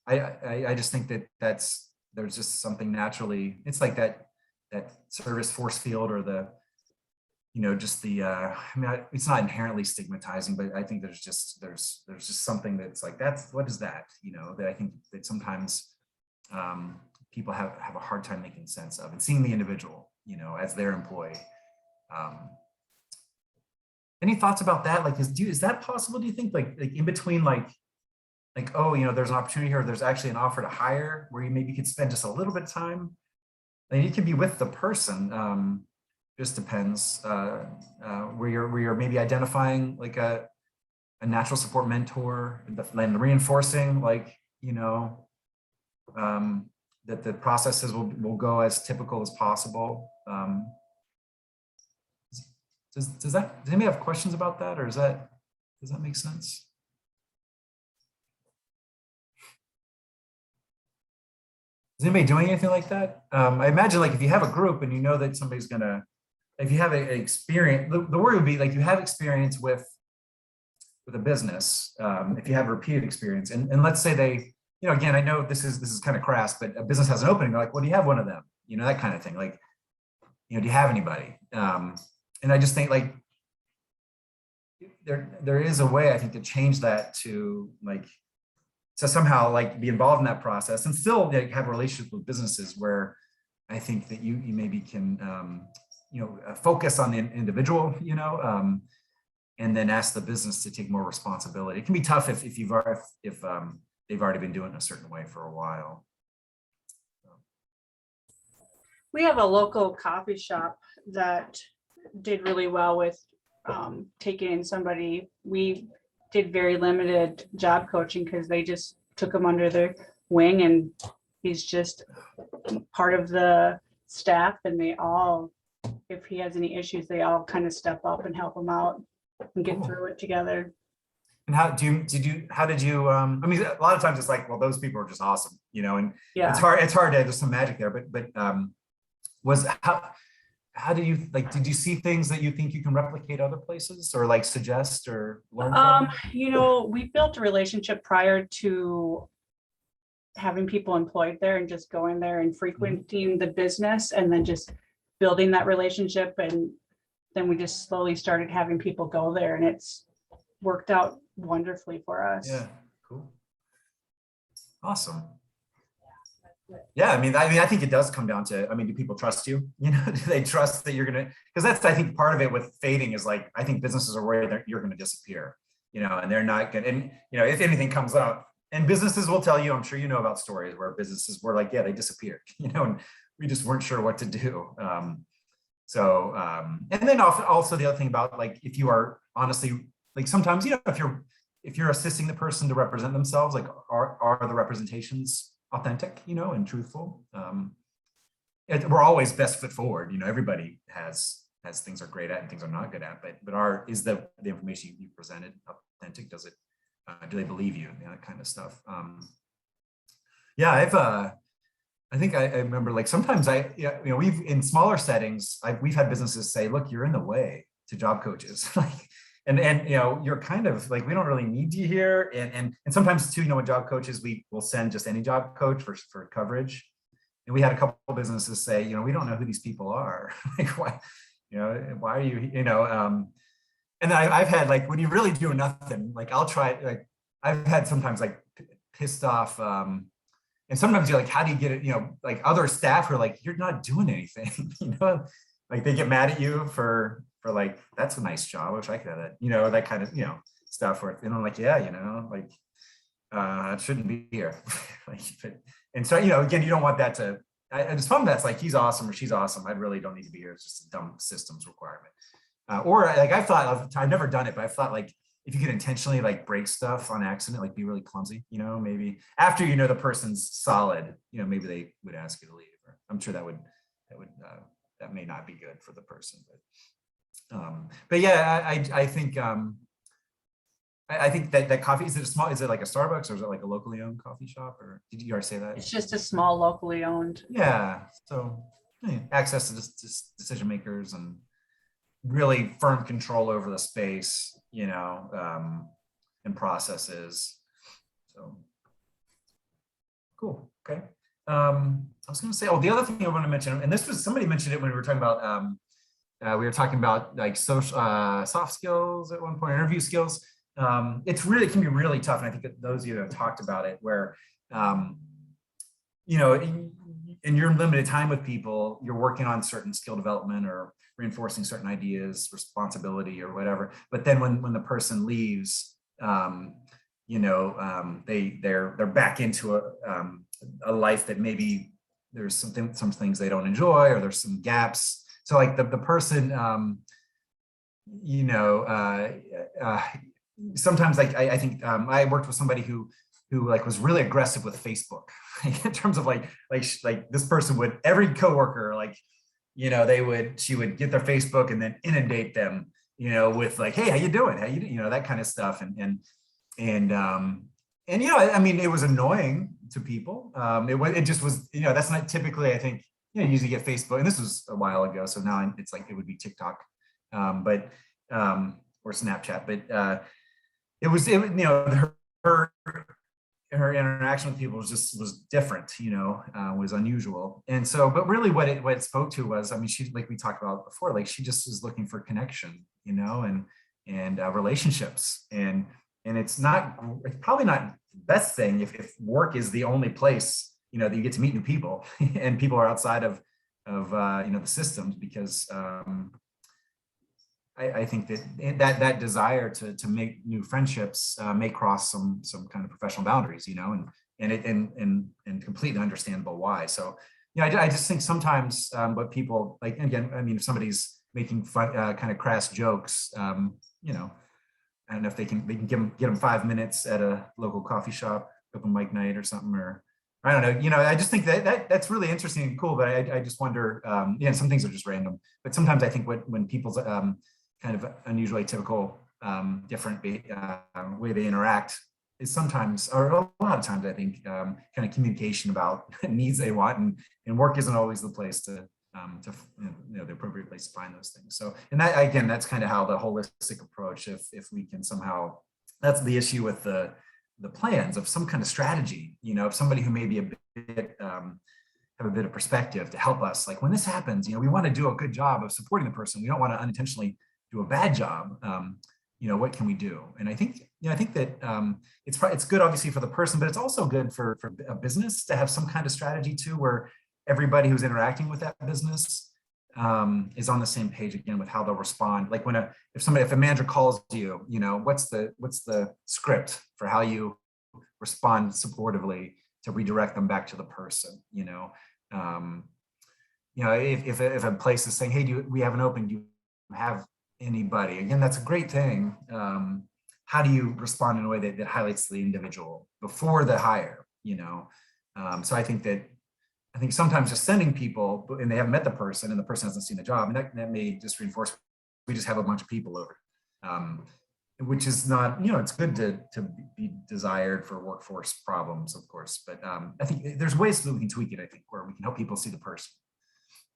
I just think there's just something naturally. It's like that service force field, or the, you know, just the. I mean, it's not inherently stigmatizing, but I think there's just something that's like, what is that? You know, that I think that sometimes people have a hard time making sense of, and seeing the individual, you know, as their employee. Any thoughts about that? Like, is that possible? Do you think, like in between, like, oh, you know, there's an opportunity here, there's actually an offer to hire where you maybe could spend just a little bit of time? And you could be with the person. Just depends where you're maybe identifying like a natural support mentor, and reinforcing, like, you know, that the processes will go as typical as possible. Does anybody have questions about that, or does that make sense? Is anybody doing anything like that? I imagine, like, if you have a group and you know that somebody's gonna, if you have an experience, the word would be like, you have experience with a business, if you have repeated experience, and let's say they, you know, again, I know this is kind of crass, but a business has an opening, they're like, well, do you have one of them? You know, that kind of thing. Like, you know, do you have anybody? And I just think, like, there is a way, I think, to change that to, like, to somehow, like, be involved in that process and still, like, have a relationship with businesses where I think that you maybe can, you know, focus on the individual, you know, and then ask the business to take more responsibility. It can be tough if they've already been doing it a certain way for a while. We have a local coffee shop that did really well with taking in somebody. We did very limited job coaching because they just took him under their wing, and he's just part of the staff, and they all, if he has any issues, they all kind of step up and help him out and get through it together. And how did you, I mean, a lot of times it's like, well, those people are just awesome, you know, and Yeah. it's hard to, there's some magic there, but how do you, like, did you see things that you think you can replicate other places, or like suggest or learn from? You know, we built a relationship prior to having people employed there, and just going there and frequenting the business, and then just building that relationship. And then we just slowly started having people go there, and it's worked out wonderfully for us. Yeah, cool. Awesome. Yeah, I mean, I think it does come down to, I mean, do people trust you? You know, do they trust that you're gonna, because that's, I think, part of it with fading is, like, I think businesses are worried that you're gonna disappear, you know, and they're not gonna, and, you know, if anything comes up, and businesses will tell you, I'm sure you know about stories where businesses were like, yeah, they disappeared, you know, and we just weren't sure what to do. And then also the other thing about, like, if you are honestly, like, sometimes, you know, if you're assisting the person to represent themselves, like, are the representations authentic, you know, and truthful? We're always best foot forward, you know, everybody has things they're great at and things they're not good at, but is the information you presented authentic? Does it, do they believe you, and that kind of stuff? Yeah, I think I remember like sometimes we've in smaller settings, we've had businesses say, look, you're in the way to job coaches. Like, and you're kind of like, we don't really need you here. And sometimes too, with job coaches, we will send just any job coach for coverage. And we had a couple of businesses say, we don't know who these people are. Like, why, why are you, and then I've had like, when you're really doing nothing, like I'll try, like I've had sometimes like pissed off, and sometimes you're like, how do you get it? Like other staff are like, you're not doing anything, like they get mad at you for like, that's a nice job. I wish I could have that, that kind of, stuff where, and I'm like, yeah, like, it shouldn't be here. Like, and so, again, you don't want that to, I just found that's like, he's awesome or she's awesome. I really don't need to be here. It's just a dumb systems requirement. Or like, I've never done it, but I've thought like, if you could intentionally like break stuff on accident, like be really clumsy, maybe after the person's solid, maybe they would ask you to leave. Or I'm sure that may not be good for the person. But yeah, I think I think that coffee, is it like a Starbucks or is it like a locally owned coffee shop, or did you already say that? It's just a small locally owned. Yeah, so access to decision makers and really firm control over the space, and processes. So cool. Okay. I was going to say, the other thing I want to mention, and somebody mentioned it when we were talking about, like social soft skills at one point, interview skills. It can be really tough, and I think that those of you that have talked about it, where in your limited time with people, you're working on certain skill development or reinforcing certain ideas, responsibility or whatever. But then when the person leaves, they're back into a life that maybe there's some things they don't enjoy, or there's some gaps. So like the person, sometimes like I think I worked with somebody who like was really aggressive with Facebook in terms of like this person would, every coworker, like, she would get their Facebook and then inundate them, with like, hey, how you doing? That kind of stuff. And I mean, it was annoying to people. It just was, that's not typically, I think, you usually get Facebook, and this was a while ago. So now it's like, it would be TikTok, or Snapchat, but her interaction with people was different, was unusual. And so, but really what it spoke to was, I mean, she, like we talked about before, like she just was looking for connection, and relationships. And it's probably not the best thing if work is the only place, that you get to meet new people and people are outside of the systems, because I think that desire to make new friendships may cross some kind of professional boundaries, and completely understandable why. So, I just think sometimes what people like, again, I mean, if somebody's making fun, kind of crass jokes, I don't know if they can get them 5 minutes at a local coffee shop, open mic night or something, or I don't know, I just think that's really interesting and cool, but I just wonder, some things are just random, but sometimes I think when people's kind of unusually typical, different way they interact is sometimes, or a lot of times, I think, kind of communication about needs they want, and work isn't always the place to the appropriate place to find those things. So, and that, again, that's kind of how the holistic approach, if we can somehow, that's the issue with the plans of some kind of strategy, of somebody who may be a bit, have a bit of perspective to help us. Like when this happens, we want to do a good job of supporting the person. We don't want to unintentionally do a bad job. What can we do? And I think that it's good, obviously, for the person, but it's also good for a business to have some kind of strategy too, where everybody who's interacting with that business is on the same page again with how they'll respond. Like if a manager calls you, what's the script for how you respond supportively to redirect them back to the person? If a place is saying, hey, we have an opening, do you have anybody? Again, that's a great thing. How do you respond in a way that highlights the individual before the hire? So I think sometimes just sending people and they haven't met the person and the person hasn't seen the job, and that may just reinforce, we just have a bunch of people over. which is not, it's good to be desired for workforce problems, of course, but I think there's ways that we can tweak it, I think, where we can help people see the person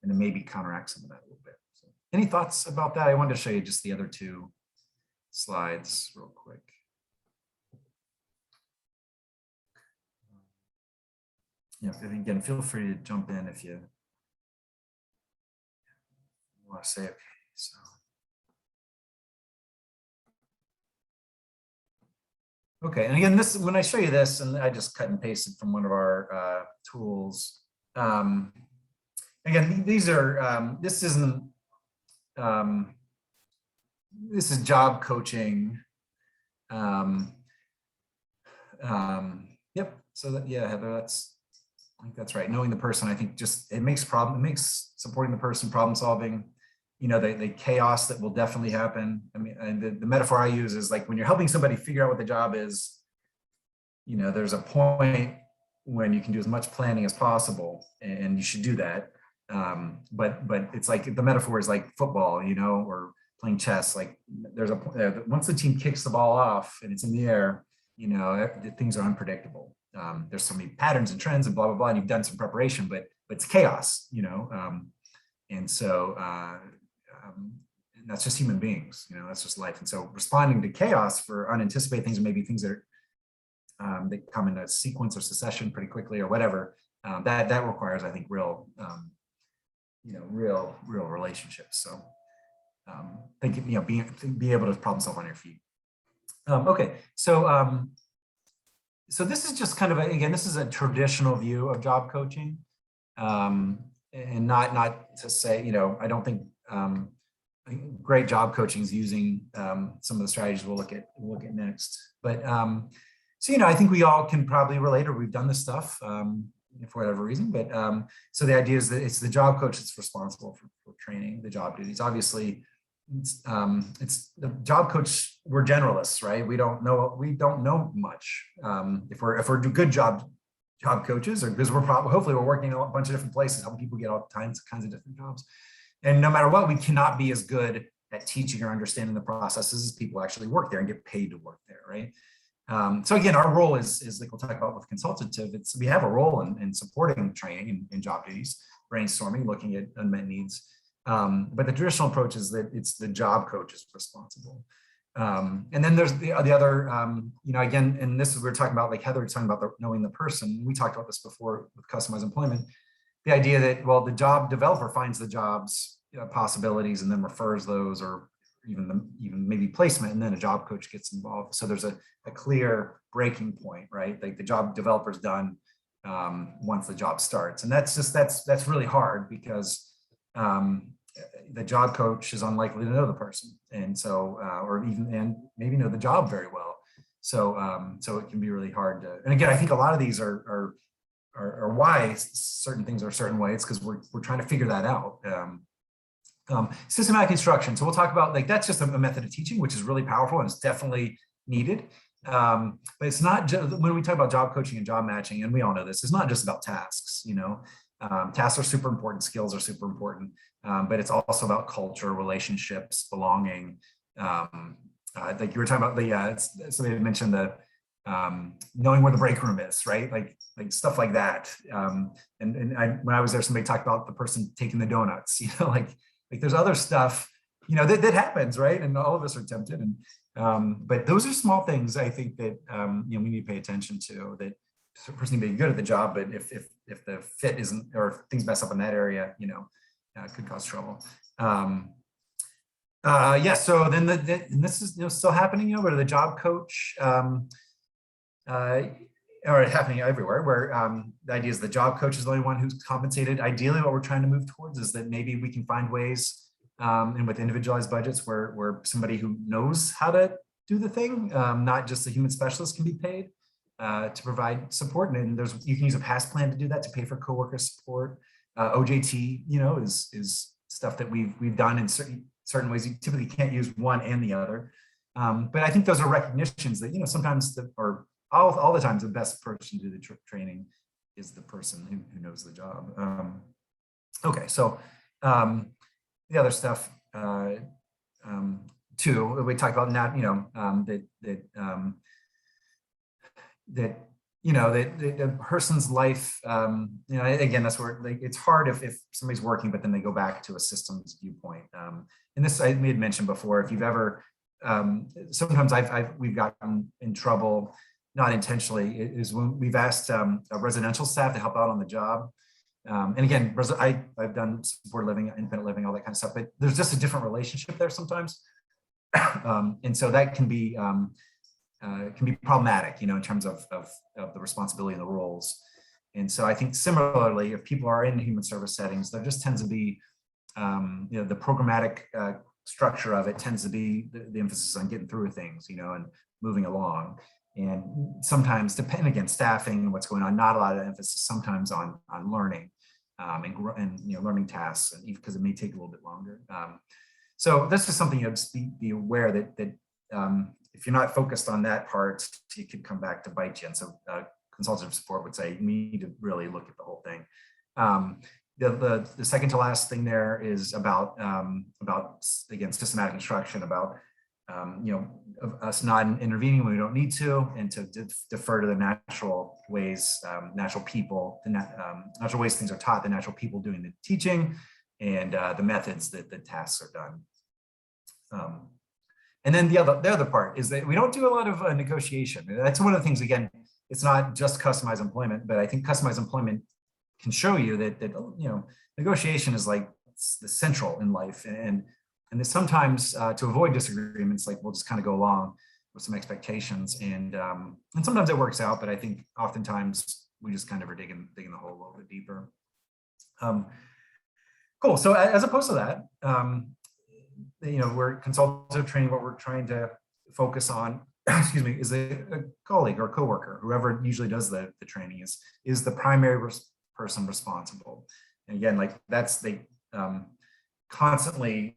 and then maybe counteract some of that a little bit. So, any thoughts about that? I wanted to show you just the other two slides real quick. Yeah, again, feel free to jump in if you want to say, okay, so. Okay, and again, this, when I show you this, and I just cut and pasted from one of our tools. Again, these are, this isn't, this is job coaching. Yep, so that, yeah, Heather, that's, I think that's right. Knowing the person, I think just, it makes supporting the person, problem solving, the chaos that will definitely happen. I mean, and the metaphor I use is like when you're helping somebody figure out what the job is, there's a point when you can do as much planning as possible, and you should do that. But it's like the metaphor is like football, or playing chess. Like there's a point, once the team kicks the ball off and it's in the air, things are unpredictable. There's so many patterns and trends and blah, blah, blah, and you've done some preparation, but it's chaos, and so and that's just human beings, that's just life. And so responding to chaos for unanticipated things, or maybe things that are, that come in a sequence or succession pretty quickly or whatever, that requires, I think, real, real relationships. So thinking, be able to problem solve on your feet. Okay, so so this is just kind of again, this is a traditional view of job coaching, and not to say, I don't think great job coaching is using some of the strategies we'll look at next. But so I think we all can probably relate, or we've done this stuff for whatever reason. But so the idea is that it's the job coach that's responsible for training the job duties. Obviously, it's the job coach. We're generalists, right? We don't know much. If we're good job coaches, or because hopefully we're working in a bunch of different places, helping people get all kinds of different jobs. And no matter what, we cannot be as good at teaching or understanding the processes as people actually work there and get paid to work there, right? So again, our role is like we'll talk about with consultative. We have a role in supporting training and job duties, brainstorming, looking at unmet needs. But the traditional approach is that it's the job coach is responsible. And then there's the other, again, and this is, we're talking about, like Heather was talking about knowing the person. We talked about this before with customized employment. The idea that, well, the job developer finds the jobs possibilities and then refers those, or even maybe placement, and then a job coach gets involved. So there's a clear breaking point, right? Like the job developer's done once the job starts. And that's really hard because the job coach is unlikely to know the person. And so, and maybe know the job very well. So, so it can be really hard to, and again, I think a lot of these are why certain things are certain ways, because we're trying to figure that out. Systematic instruction. So we'll talk about, like, that's just a method of teaching, which is really powerful and it's definitely needed. But it's not just, when we talk about job coaching and job matching, and we all know this, it's not just about tasks, tasks are super important, skills are super important, but it's also about culture, relationships, belonging. Like you were talking about somebody mentioned the knowing where the break room is, right? Like stuff like that. When I was there, somebody talked about the person taking the donuts, like there's other stuff, that happens, right? And all of us are tempted. And but those are small things I think that we need to pay attention to, that the person may be good at the job, but if the fit isn't, or if things mess up in that area, it could cause trouble. Yeah, so then and this is still happening, where the job coach, or happening everywhere, where the idea is the job coach is the only one who's compensated. Ideally, what we're trying to move towards is that maybe we can find ways, and with individualized budgets, where somebody who knows how to do the thing, not just a human specialist, can be paid to provide support. And you can use a past plan to do that, to pay for coworker support. OJT, is stuff that we've done in certain ways. You typically can't use one and the other. But I think those are recognitions that, sometimes or all the times the best person to do the training is the person who knows the job. Okay, so the other stuff, too. We talked about not, that the person's life, again, that's where like, it's hard if somebody's working, but then they go back to a systems viewpoint. And this I had mentioned before, if you've ever, sometimes we've gotten in trouble, not intentionally, is when we've asked residential staff to help out on the job. And again, I've done supported living, independent living, all that kind of stuff, but there's just a different relationship there sometimes. And so that can be problematic, in terms of the responsibility and the roles. And so I think similarly, if people are in human service settings, there just tends to be, the programmatic structure of it tends to be the emphasis on getting through things, and moving along. And sometimes, depending again, staffing and what's going on, not a lot of emphasis sometimes on learning and learning tasks, and because it may take a little bit longer. So this is something you have to be aware that if you're not focused on that part, it could come back to bite you. And so consultative support would say you need to really look at the whole thing. The second to last thing there is about again, systematic instruction, about us not intervening when we don't need to, and to defer to the natural ways, natural people, the natural ways things are taught, the natural people doing the teaching, and the methods that the tasks are done. And then the other part is that we don't do a lot of negotiation. That's one of the things, again, it's not just customized employment, but I think customized employment can show you that negotiation is like the central in life. And that sometimes to avoid disagreements, like we'll just kind of go along with some expectations. And sometimes it works out, but I think oftentimes we just kind of are digging the hole a little bit deeper. Cool, so as opposed to that, we're consultative training, what we're trying to focus on, excuse me, is a colleague or coworker, whoever usually does the training is the primary person responsible. And again, like that's constantly,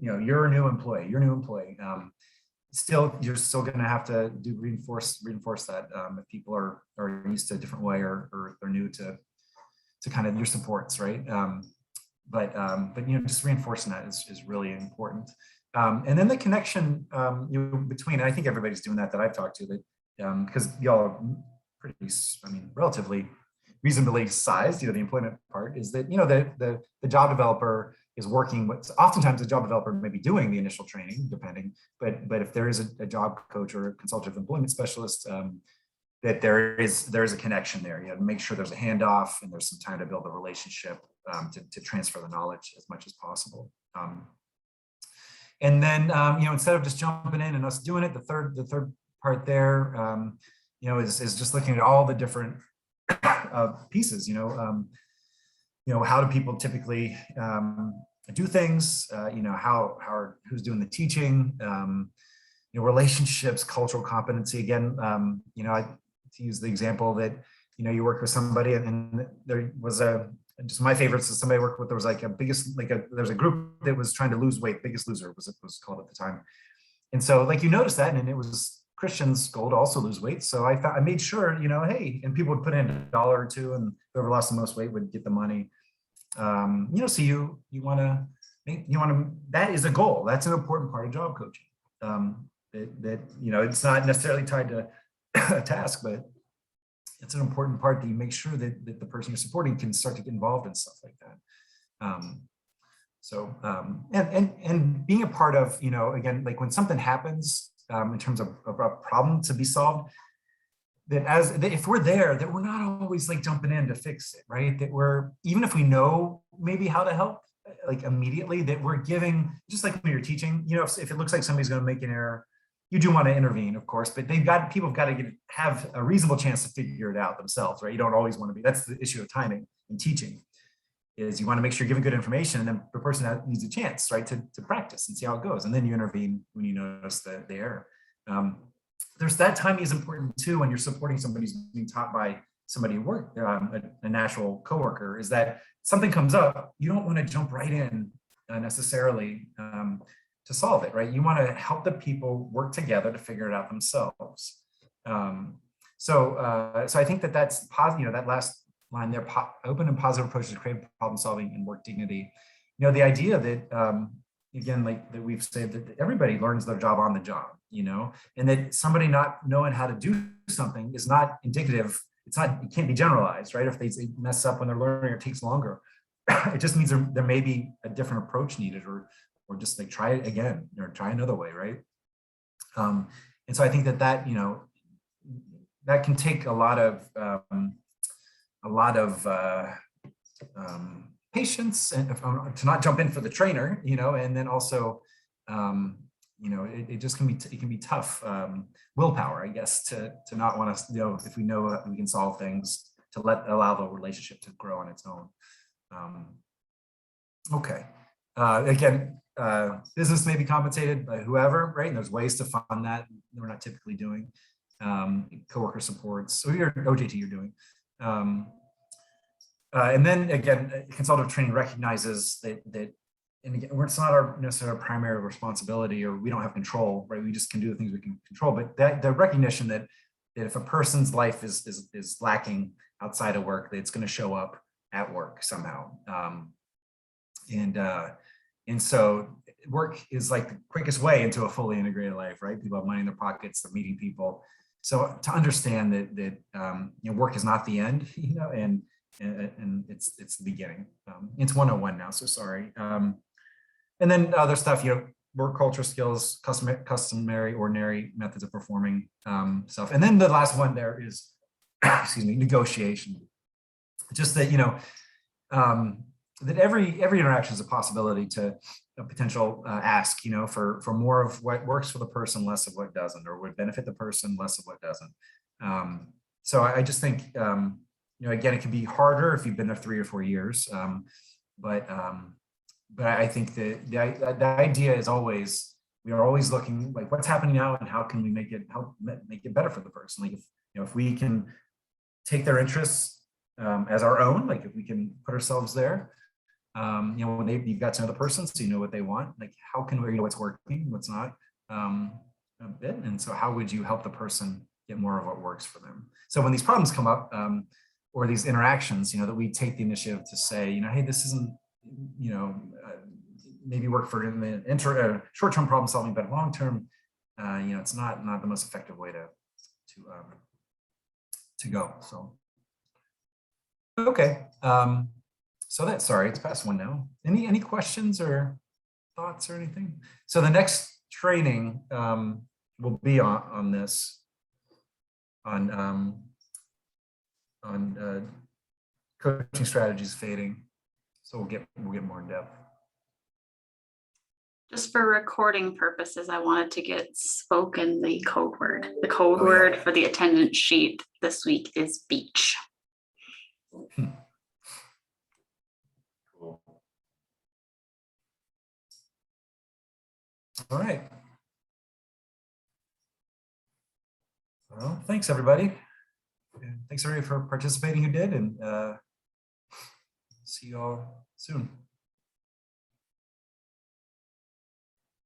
you're a new employee, you're still going to have to reinforce that if people are used to a different way or they're new to kind of your supports, right? But just reinforcing that is really important. And then the connection between, and I think everybody's doing that I've talked to, that because y'all are pretty, relatively reasonably sized, the employment part is that, the job developer is working with, oftentimes the job developer may be doing the initial training, depending, but if there is a job coach or a consultative employment specialist, that there is a connection there. You have to make sure there's a handoff and there's some time to build a relationship to transfer the knowledge as much as possible. And then, instead of just jumping in and us doing it, the third part there, is just looking at all the different pieces, how do people typically do things, who's doing the teaching, relationships, cultural competency. Again, to use the example that, you work with somebody and there was just my favorites is somebody I worked with, there was like there's a group that was trying to lose weight, Biggest Loser was called at the time. And so you notice that, and it was Christian's goal to also lose weight. So I made sure, hey, and people would put in $1 or $2 and whoever lost the most weight would get the money. So you want to, that is a goal. That's an important part of job coaching. It's not necessarily tied to a task, but it's an important part that you make sure that the person you're supporting can start to get involved in stuff like that. And being a part of, again, like when something happens in terms of a problem to be solved, that if we're there, that we're not always jumping in to fix it, right? That we're, even if we know maybe how to help, immediately, that we're giving, just like when you're teaching, if it looks like somebody's going to make an error, you do want to intervene, of course, but people have got to have a reasonable chance to figure it out themselves, right? You don't always want to be, that's the issue of timing in teaching, is you want to make sure you're giving good information, and then the person needs a chance, right, to practice and see how it goes. And then you intervene when you notice the error. There's that timing is important too, when you're supporting somebody who's being taught by somebody who worked, a natural coworker, is that something comes up, you don't want to jump right in necessarily to solve it, right? You want to help the people work together to figure it out themselves. So I think that's positive. That last line there, open and positive approaches to creative problem solving and work dignity. The idea that again, like that we've said, that everybody learns their job on the job, and that somebody not knowing how to do something is not indicative. It can't be generalized, right? If they mess up when they're learning or it takes longer, it just means there may be a different approach needed, or just like try it again, or try another way, right? And so I think that that can take a lot of patience, and to not jump in for the trainer, and then also, it just it can be tough willpower, I guess, to not want to, if we know that we can solve things, to allow the relationship to grow on its own. Okay. Again, business may be compensated by whoever, right? And there's ways to fund that we're not typically doing. Coworker supports, so your OJT you're doing. And then again, consultative training recognizes that, and again, it's not necessarily our primary responsibility, or we don't have control, right? We just can do the things we can control. But that the recognition that if a person's life is lacking outside of work, that it's going to show up at work somehow. And so work is like the quickest way into a fully integrated life, right? People have money in their pockets, they're meeting people. So to understand that work is not the end, and it's the beginning. It's 101 now, so sorry. And then other stuff, work culture skills, customary, ordinary methods of performing stuff. And then the last one there is, excuse me, negotiation. Just that, that every interaction is a possibility to a potential ask, for more of what works for the person, less of what doesn't, or would benefit the person, less of what doesn't. So I just think, again, it can be harder if you've been there 3 or 4 years. But I think the idea is always, we are always looking like what's happening now and how can we help make it better for the person. Like if we can take their interests as our own, like if we can put ourselves there, when you've got to know the person, so you know what they want, like how can we know what's working, what's not, a bit. And so how would you help the person get more of what works for them? So when these problems come up, or these interactions, that we take the initiative to say, hey, this isn't, maybe work for in the short-term problem solving, but long-term, it's not the most effective way to go. So, okay. So sorry, it's past 1 now. Any questions or thoughts or anything? So the next training will be on this, on coaching strategies fading. So we'll get more in depth. Just for recording purposes, I wanted to get spoken the code word. The code word for the attendance sheet this week is beach. Cool. All right. Well, thanks everybody. And thanks everybody for participating who did, and see you all soon.